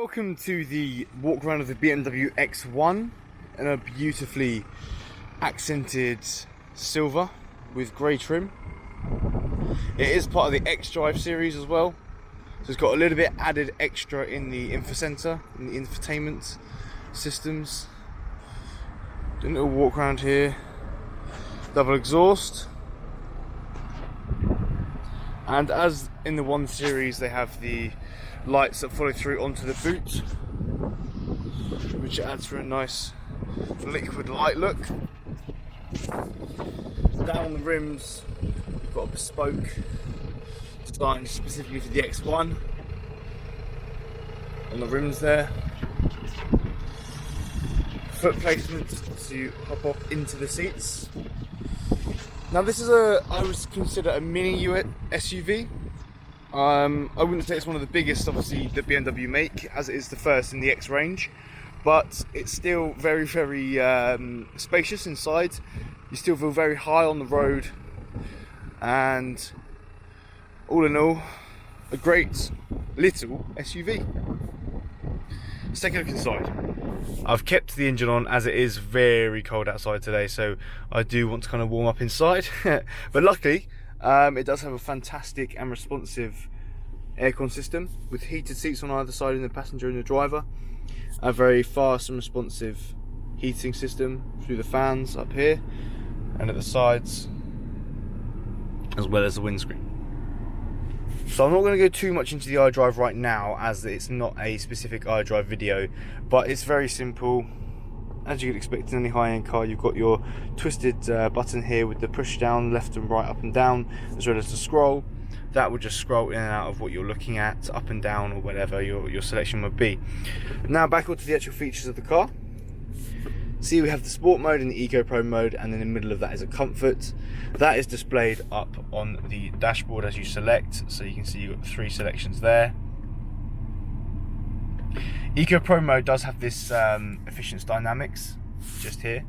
Welcome to the walk around of the BMW X1 in a beautifully accented silver with grey trim. It is part of the Xdrive series as well, so it's got a little bit added extra in the info centre, in the infotainment systems. Do a little walk around here. Double exhaust, and as in the 1 series, they have the lights that follow through onto the boot, which adds for a nice liquid light look. Down the rims, we've got a bespoke design specifically for the X1 on the rims there. Foot placement to hop up into the seats. Now this is I would consider a mini SUV. I wouldn't say it's one of the biggest, obviously, that BMW make, as it is the first in the X range, but it's still very, very spacious inside. You still feel very high on the road, and all in all, a great little SUV. Let's take a look inside. I've kept the engine on as it is very cold outside today, so I do want to kind of warm up inside. But luckily, it does have a fantastic and responsive aircon system with heated seats on either side in the passenger and the driver. A very fast and responsive heating system through the fans up here and at the sides, as well as the windscreen. So I'm not going to go too much into the iDrive right now, as it's not a specific iDrive video, but it's very simple. As you could expect in any high-end car, you've got your twisted button here with the push down, left and right, up and down, as well as the scroll. That will just scroll in and out of what you're looking at, up and down, or whatever your selection would be. Now back onto the actual features of the car. See, we have the Sport mode and the Eco Pro mode, and then in the middle of that is a Comfort. That is displayed up on the dashboard as you select, so you can see you've got 3 selections there. Eco Pro mode does have this efficiency dynamics just here.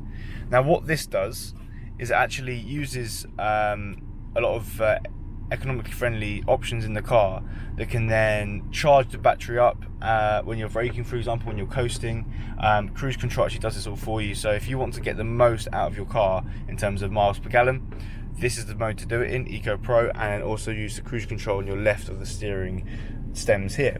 Now what this does is it actually uses a lot of economically friendly options in the car that can then charge the battery up when you're braking, for example, when you're coasting. Cruise control actually does this all for you, so if you want to get the most out of your car in terms of miles per gallon, this is the mode to do it in, Eco Pro, and then also use the cruise control on your left of the steering stems here.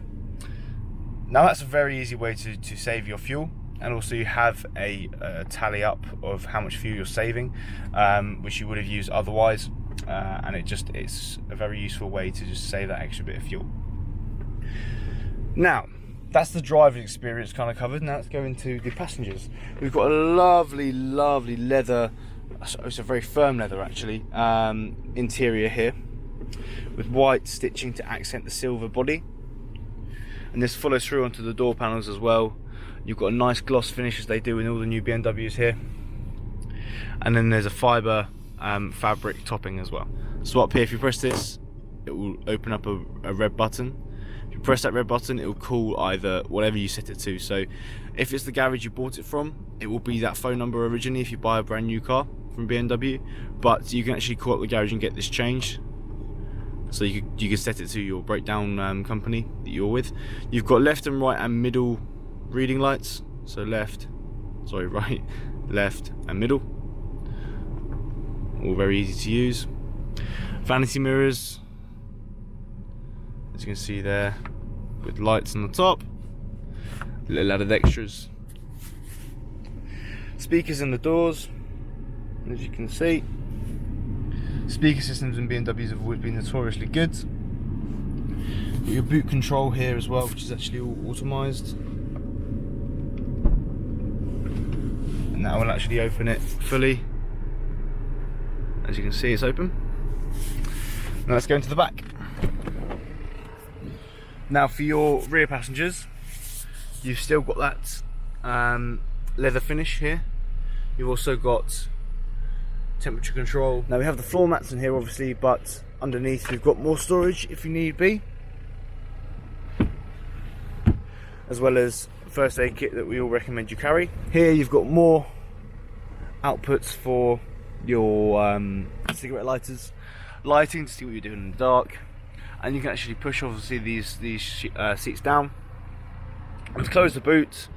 Now that's a very easy way to save your fuel, and also you have a tally up of how much fuel you're saving, which you would have used otherwise, and it's a very useful way to just save that extra bit of fuel. Now that's the driving experience kind of covered. Now let's go into the passengers. We've got a lovely leather, it's a very firm leather actually, interior here with white stitching to accent the silver body. And this follows through onto the door panels as well. You've got a nice gloss finish as they do in all the new BMWs here. And then there's a fibre fabric topping as well. So up here, if you press this, it will open up a red button. If you press that red button, it will call either whatever you set it to. So if it's the garage you bought it from, it will be that phone number originally if you buy a brand new car from BMW. But you can actually call up the garage and get this changed. So you can set it to your breakdown company that you're with. You've got left and right and middle reading lights. So right, left and middle. All very easy to use. Vanity mirrors, as you can see there, with lights on the top. Little added extras. Speakers in the doors, as you can see. Speaker systems in BMWs have always been notoriously good. Your boot control here as well, which is actually all automised. And that will actually open it fully. As you can see, it's open. Now let's go into the back. Now for your rear passengers, you've still got that leather finish here. You've also got temperature control. Now we have the floor mats in here obviously, but underneath we've got more storage if you need be, as well as first aid kit that we all recommend you carry. Here you've got more outputs for your cigarette lighters, lighting to see what you're doing in the dark, and you can actually push obviously these seats down To close the boot,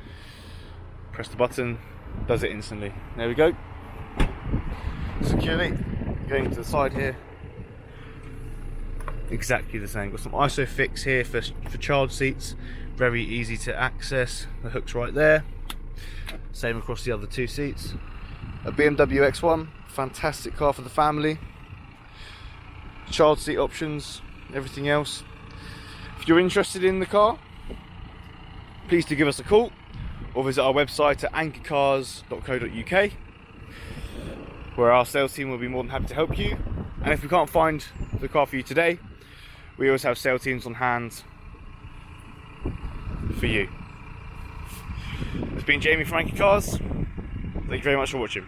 press the button, does it instantly. There we go. Securely, going to the side here. Exactly the same. Got some ISOFIX here for child seats. Very easy to access. The hook's right there. Same across the other two seats. A BMW X1, fantastic car for the family. Child seat options, everything else. If you're interested in the car, please do give us a call or visit our website at anchorcars.co.uk, where our sales team will be more than happy to help you. And if we can't find the car for you today, we always have sales teams on hand for you. It's been Jamie from Anchor Cars. Thank you very much for watching.